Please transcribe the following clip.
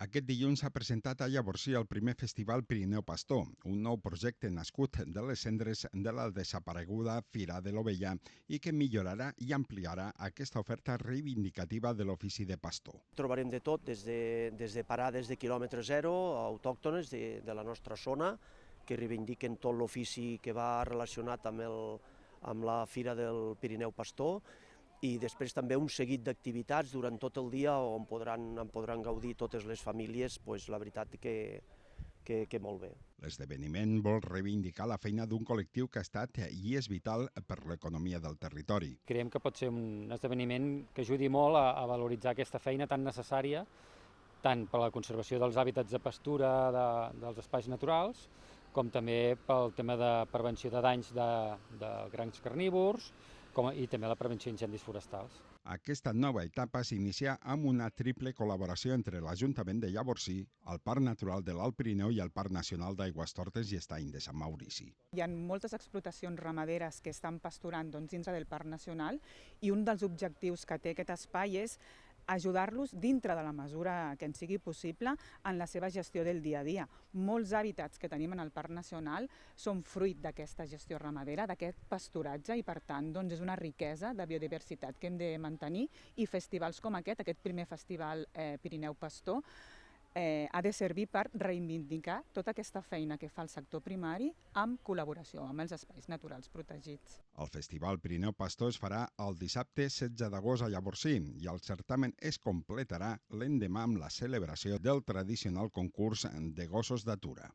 Aquest dilluns s'ha presentat a Llavorsí el primer Festival Pirineu Pastor, un nou projecte nascut de les cendres de la desapareguda Fira de l'Ovella i que millorarà i ampliarà aquesta oferta reivindicativa de l'ofici de pastor. Trobarem de tot, des de parades de quilòmetre zero, autòctones de la nostra zona, que reivindiquen tot l'ofici que va relacionat amb la Fira del Pirineu Pastor, i després també un seguit d'activitats durant tot el dia on podran gaudir totes les famílies, la veritat que molt bé. L'esdeveniment vol reivindicar la feina d'un col·lectiu que ha estat i és vital per l'economia del territori. Creiem que pot ser un esdeveniment que ajudi molt a valoritzar aquesta feina tan necessària, tant per a la conservació dels hàbitats de pastura dels espais naturals, com també pel tema de prevenció de danys de grans carnívors, i també la prevenció d'incendis forestals. Aquesta nova etapa s'inicia amb una triple col·laboració entre l'Ajuntament de Llavorsí, el Parc Natural de l'Alt Pirineu i el Parc Nacional d'Aigüestortes i Estany de Sant Maurici. Hi ha moltes explotacions ramaderes que estan pasturant dins del Parc Nacional i un dels objectius que té aquest espai és ajudar-los dintre de la mesura que en sigui possible en la seva gestió del dia a dia. Molts hàbitats que tenim en el Parc Nacional són fruit d'aquesta gestió ramadera, d'aquest pasturatge, i per tant és una riquesa de biodiversitat que hem de mantenir, i festivals com aquest primer festival Pirineu Pastor, ha de servir per reivindicar tota aquesta feina que fa el sector primari amb col·laboració amb els espais naturals protegits. El Festival Pirineu Pastor es farà el dissabte 16 d'agost a Llavorsí i el certamen es completarà l'endemà amb la celebració del tradicional concurs de gossos d'atura.